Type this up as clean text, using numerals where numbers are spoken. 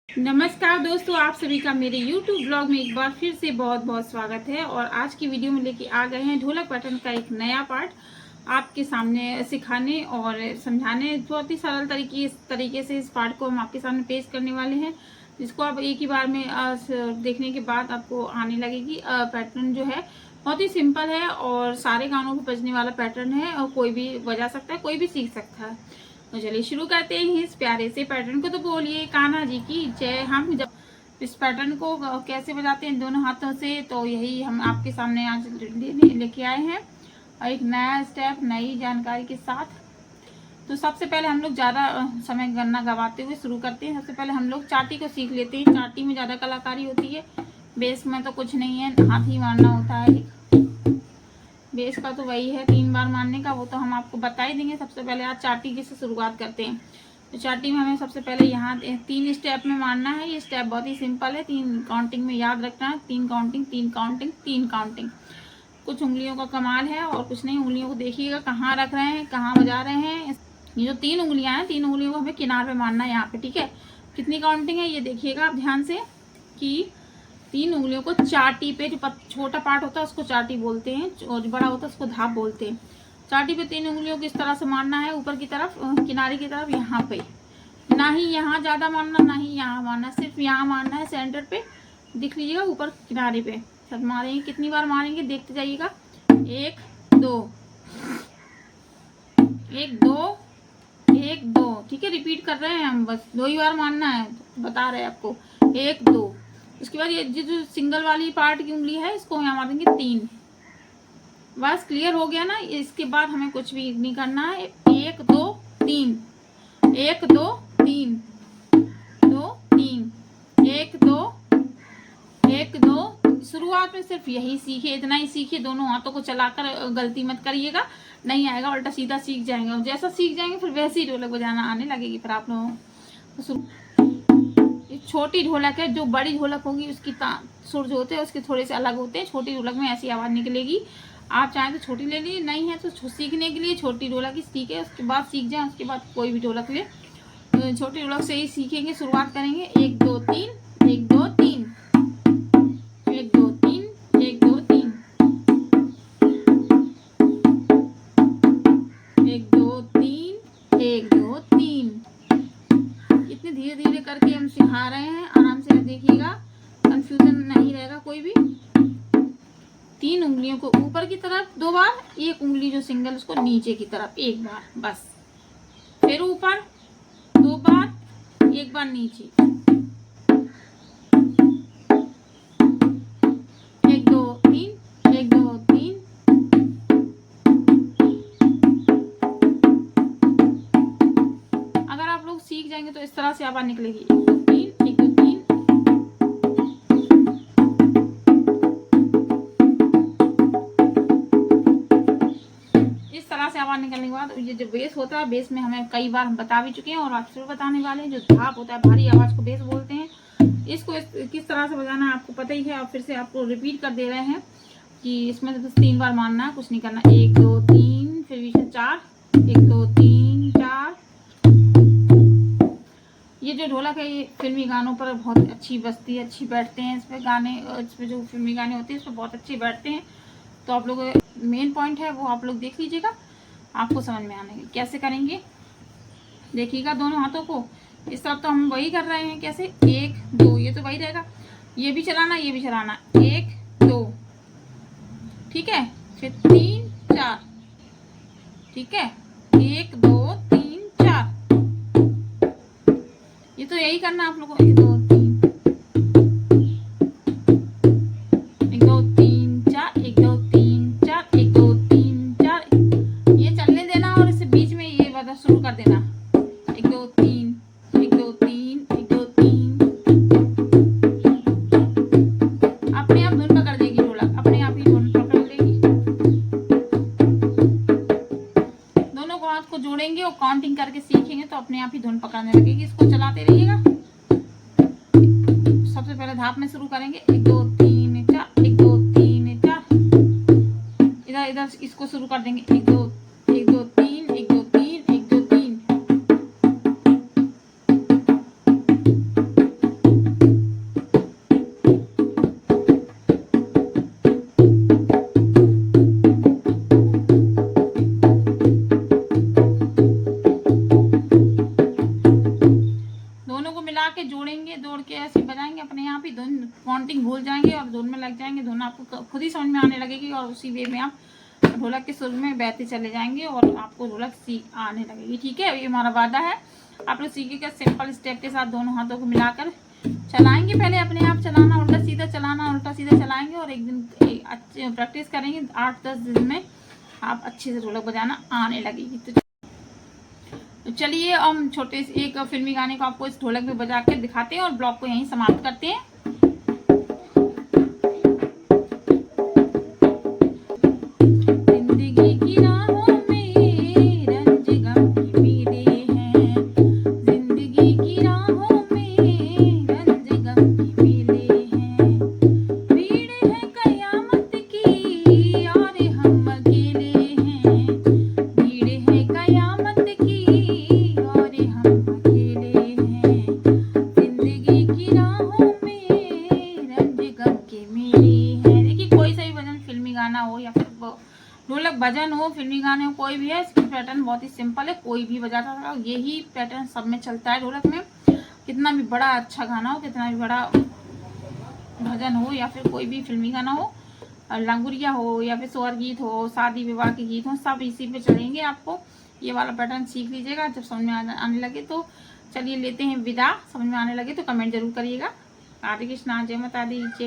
नमस्कार दोस्तों, आप सभी का मेरे YouTube ब्लॉग में एक बार फिर से बहुत बहुत स्वागत है। और आज की वीडियो में लेके आ गए हैं ढोलक पैटर्न का एक नया पार्ट आपके सामने सिखाने और समझाने। बहुत ही सरल तरीके से इस पार्ट को हम आपके सामने पेश करने वाले हैं, जिसको आप एक ही बार में देखने के बाद आपको आने लगेगी। पैटर्न जो है बहुत ही सिंपल है और सारे गानों को बजने वाला पैटर्न है और कोई भी बजा सकता है, कोई भी सीख सकता है। तो चलिए शुरू करते हैं इस प्यारे से पैटर्न को। तो बोलिए कान्हा जी की जय। हम जब इस पैटर्न को कैसे बजाते हैं दोनों हाथों से, तो यही हम आपके सामने आज लेके आए हैं और एक नया स्टेप नई जानकारी के साथ। तो सबसे पहले हम लोग ज़्यादा समय गन्ना गवाते हुए शुरू करते हैं। सबसे पहले हम लोग चाटी को सीख लेते हैं। चाटी में ज़्यादा कलाकारी होती है, बेस में तो कुछ नहीं है, हाथ ही मारना होता है। बेस का तो वही है 3 बार मारने का, वो तो हम आपको बता ही देंगे। सबसे पहले आज चाटी की से शुरुआत करते हैं। तो चाटी में हमें सबसे पहले यहाँ 3 स्टेप में मारना है। ये स्टेप बहुत ही सिंपल है, 3 काउंटिंग में याद रखना है। 3 काउंटिंग 3 काउंटिंग 3 काउंटिंग। कुछ उंगलियों का कमाल है और कुछ नहीं। उंगलियों को देखिएगा कहाँ रख रहे हैं, कहाँ बजा रहे हैं। ये जो 3 उंगलियां हैं, 3 उंगलियों को हमें किनार पे मारना है यहाँ पे, ठीक है। कितनी काउंटिंग है ये देखिएगा आप ध्यान से, कि 3 उंगलियों को चाटी पे, जो छोटा पार्ट होता है उसको चाटी बोलते हैं और जो बड़ा होता है उसको धाप बोलते हैं। चाटी पे 3 उंगलियों को इस तरह से मारना है, ऊपर की तरफ, किनारे की तरफ, यहाँ पे। ना ही यहाँ ज्यादा मारना, ना ही यहाँ मारना, सिर्फ यहाँ मारना है सेंटर पे। दिख लीजिएगा ऊपर किनारे पे सब मारेंगे। कितनी बार मारेंगे देखते जाइएगा। 1 2 1 2 1 2, ठीक है। रिपीट कर रहे हैं हम, बस 2 ही बार मारना है, बता रहे हैं आपको। 1 2। उसके बाद ये जो सिंगल वाली पार्ट की उंगली है, इसको यहाँ मारेंगे 3। बस क्लियर हो गया ना। इसके बाद हमें कुछ भी नहीं करना है। 1 2 3 1 2 3 2 3 1 2 1 2। शुरुआत में सिर्फ यही सीखिए, इतना ही सीखिए। दोनों हाथों को चलाकर गलती मत करिएगा, नहीं आएगा, उल्टा सीधा सीख जाएंगे। और जैसा सीख जाएंगे फिर वैसे ही ढोलक बजाना आने लगेगी फिर आप लोगों को। छोटी ढोलक है, जो बड़ी ढोलक होगी उसकी सुर जो होते हैं उसके थोड़े से अलग होते हैं। छोटी ढोलक में ऐसी आवाज निकलेगी। आप चाहें तो छोटी ले लीजिए, नहीं है तो सीखने के लिए छोटी ढोलक ही सीखे, उसके बाद सीख जाए, उसके बाद कोई भी ढोलक ले। तो छोटी ढोलक से ही सीखेंगे, शुरुआत करेंगे। 1 2 3 1 2 3 1 2 3 1 2 3 1 2 3 1 2 3। इतने धीरे धीरे करके हम सिखा रहे हैं, आराम से देखिएगा, कंफ्यूजन नहीं रहेगा कोई भी। 3 उंगलियों को ऊपर की तरफ 2 बार, 1 उंगली जो सिंगल उसको नीचे की तरफ 1 बार, बस। फिर ऊपर 2 बार, 1 बार नीचे। 1 2 3 1 2 3। अगर आप लोग सीख जाएंगे तो इस तरह से आवाज निकलेगी। 1 2 3 1 2 3। इस तरह से आवाज निकलने के बाद ये जो बेस होता है, बेस में हमें कई बार हम बता भी चुके हैं और आज फिर बताने वाले हैं। जो धाप होता है, भारी आवाज को बेस बोलते हैं। इसको किस तरह से बजाना है आपको पता ही है, और फिर से आपको रिपीट कर दे रहे हैं कि इसमें तो 3 बार मारना है, कुछ नहीं करना। 1 2 3, फिर बीच में 4, 1 2 3 4। ये जो ढोलक है ये फिल्मी गानों पर बहुत अच्छी बजती है, अच्छी बैठते हैं इसमें गाने। इसमें जो फिल्मी गाने होते हैं इसमें बहुत अच्छे बैठते हैं। तो आप लोग मेन पॉइंट है वो आप लोग देख लीजिएगा, आपको समझ में आने कैसे करेंगे देखिएगा। दोनों हाथों को इस तरफ तो हम वही कर रहे हैं, कैसे 1 2, ये तो वही रहेगा। ये भी चलाना, ये भी चलाना, 1 2, ठीक है। फिर 3 4, ठीक है। 1 2 3 4, ये तो यही करना आप लोगों को। 1 2 3 1 2 3 4 1 2 3 4 1 2 3 4। ये चलने देना और इससे बीच में ये वाला शुरू कर देना। 1 2 3 1 2 3 1 2 3। अपने आप धुन पकड़ देगी ढोलक, अपने आप ही धुन पकड़ लेगी। दोनों को हाथ को जोड़ेंगे और काउंटिंग करके सीखेंगे तो अपने आप ही धुन पकड़ने लगेगी। इसको चलाते रहिएगा। सबसे पहले धाप में शुरू करेंगे। 1 2 3 4 1 2 3 4। इधर इधर इसको शुरू कर देंगे। 1 2 1 2 3 1 2 3 1 2 3। मिला के जोड़ेंगे, जोड़ के ऐसे बजाएंगे अपने यहाँ पे, धुन काउंटिंग भूल जाएंगे और धुन में लग जाएंगे, धुन आपको खुद ही समझ में आने लगेगी और उसी वे में आप ढोलक के सुर में बहते चले जाएंगे और आपको ढोलक सीख आने लगेगी। ठीक है, ये हमारा वादा है। आप लोग सीखिएगा सिंपल स्टेप के साथ, दोनों हाथों को मिलाकर चलाएंगे। पहले अपने आप चलाना, उल्टा सीधा चलाना, उल्टा सीधा चलाएंगे और एक दिन अच्छे प्रैक्टिस करेंगे, 8-10 दिन में आप अच्छे से ढोलक बजाना आने लगेगी। तो चलिए हम छोटे से एक फिल्मी गाने को आपको इस ढोलक में बजा के दिखाते हैं और ब्लॉग को यहीं समाप्त करते हैं। हो या फिर ढोलक भजन हो, फिल्मी गाने हो, कोई भी है, इसकी पैटर्न बहुत ही सिंपल है, कोई भी बजाता होगा। यही पैटर्न सब में चलता है ढोलक में। कितना भी बड़ा अच्छा गाना हो, कितना भी बड़ा भजन हो या फिर कोई भी फिल्मी गाना हो, लंगुरिया हो या फिर स्वर गीत हो, शादी विवाह के गीत हो, सब इसी पे चलेंगे। आपको ये वाला पैटर्न सीख लीजिएगा जब समझ में आने लगे तो। चलिए लेते हैं विदा, समझ में आने लगे तो कमेंट जरूर करिएगा। राधे कृष्णा, जय माता दी, जय।